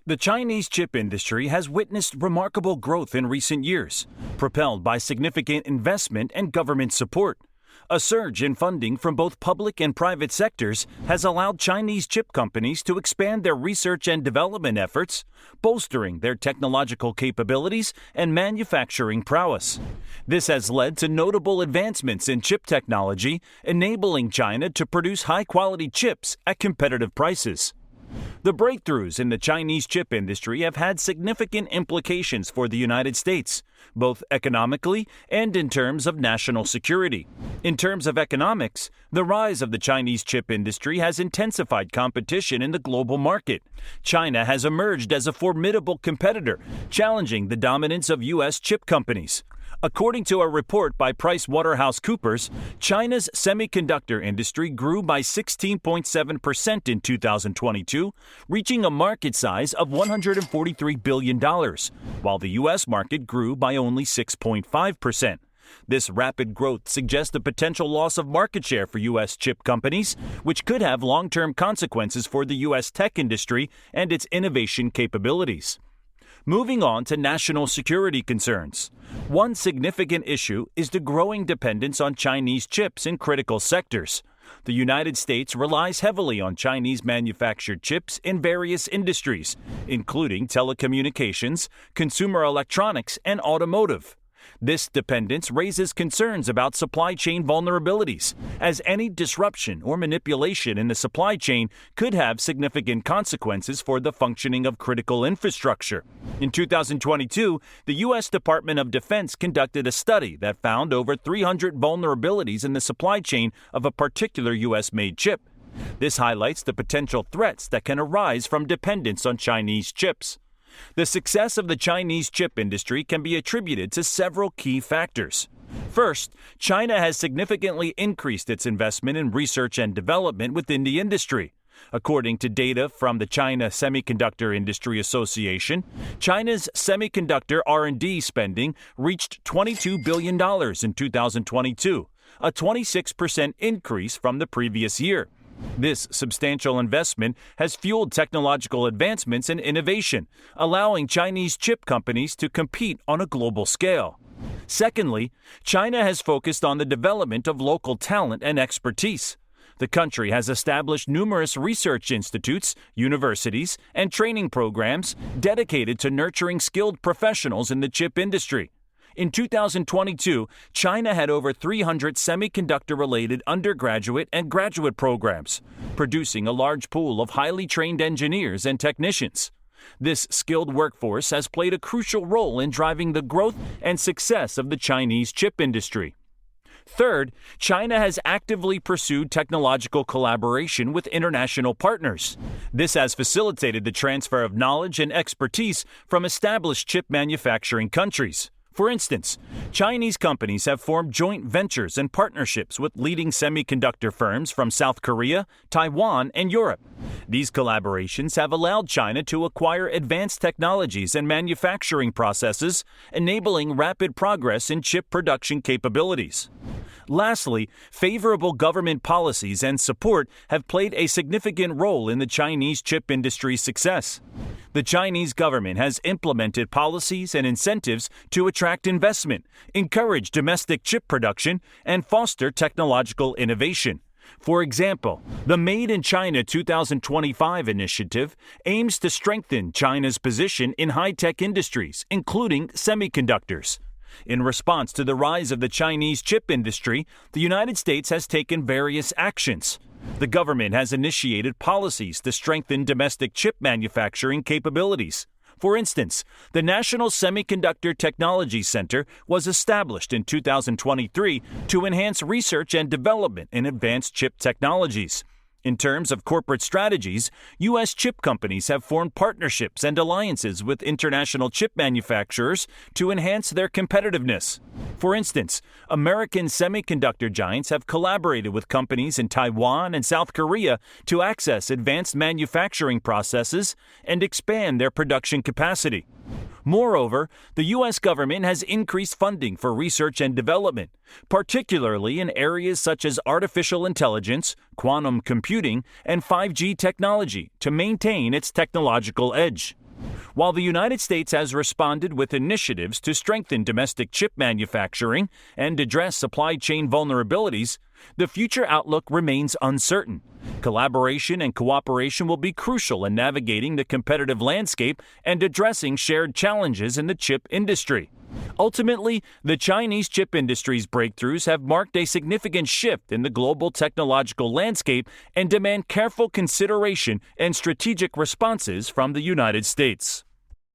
The Chinese chip industry has witnessed remarkable growth in recent years, propelled by significant investment and government support. A surge in funding from both public and private sectors has allowed Chinese chip companies to expand their research and development efforts, bolstering their technological capabilities and manufacturing prowess. This has led to notable advancements in chip technology, enabling China to produce high-quality chips at competitive prices. The breakthroughs in the Chinese chip industry have had significant implications for the United States, both economically and in terms of national security. In terms of economics, the rise of the Chinese chip industry has intensified competition in the global market. China has emerged as a formidable competitor, challenging the dominance of U.S. chip companies. According to a report by PricewaterhouseCoopers, China's semiconductor industry grew by 16.7% in 2022, reaching a market size of $143 billion, while the U.S. market grew by only 6.5%. This rapid growth suggests the potential loss of market share for U.S. chip companies, which could have long-term consequences for the U.S. tech industry and its innovation capabilities. Moving on to national security concerns. One significant issue is the growing dependence on Chinese chips in critical sectors. The United States relies heavily on Chinese-manufactured chips in various industries, including telecommunications, consumer electronics, and automotive. This dependence raises concerns about supply chain vulnerabilities, as any disruption or manipulation in the supply chain could have significant consequences for the functioning of critical infrastructure. In 2022, the U.S. Department of Defense conducted a study that found over 300 vulnerabilities in the supply chain of a particular U.S.-made chip. This highlights the potential threats that can arise from dependence on Chinese chips. The success of the Chinese chip industry can be attributed to several key factors. First, China has significantly increased its investment in research and development within the industry. According to data from the China Semiconductor Industry Association, China's semiconductor R&D spending reached $22 billion in 2022, a 26% increase from the previous year. This substantial investment has fueled technological advancements and innovation, allowing Chinese chip companies to compete on a global scale. Secondly, China has focused on the development of local talent and expertise. The country has established numerous research institutes, universities, and training programs dedicated to nurturing skilled professionals in the chip industry. In 2022, China had over 300 semiconductor-related undergraduate and graduate programs, producing a large pool of highly trained engineers and technicians. This skilled workforce has played a crucial role in driving the growth and success of the Chinese chip industry. Third, China has actively pursued technological collaboration with international partners. This has facilitated the transfer of knowledge and expertise from established chip manufacturing countries. For instance, Chinese companies have formed joint ventures and partnerships with leading semiconductor firms from South Korea, Taiwan, and Europe. These collaborations have allowed China to acquire advanced technologies and manufacturing processes, enabling rapid progress in chip production capabilities. Lastly, favorable government policies and support have played a significant role in the Chinese chip industry's success. The Chinese government has implemented policies and incentives to attract investment, encourage domestic chip production, and foster technological innovation. For example, the Made in China 2025 initiative aims to strengthen China's position in high-tech industries, including semiconductors. In response to the rise of the Chinese chip industry, the United States has taken various actions. The government has initiated policies to strengthen domestic chip manufacturing capabilities. For instance, the National Semiconductor Technology Center was established in 2023 to enhance research and development in advanced chip technologies. In terms of corporate strategies, U.S. chip companies have formed partnerships and alliances with international chip manufacturers to enhance their competitiveness. For instance, American semiconductor giants have collaborated with companies in Taiwan and South Korea to access advanced manufacturing processes and expand their production capacity. Moreover, the U.S. government has increased funding for research and development, particularly in areas such as artificial intelligence, quantum computing, and 5G technology, to maintain its technological edge. While the United States has responded with initiatives to strengthen domestic chip manufacturing and address supply chain vulnerabilities, the future outlook remains uncertain. Collaboration and cooperation will be crucial in navigating the competitive landscape and addressing shared challenges in the chip industry. Ultimately, the Chinese chip industry's breakthroughs have marked a significant shift in the global technological landscape and demand careful consideration and strategic responses from the United States.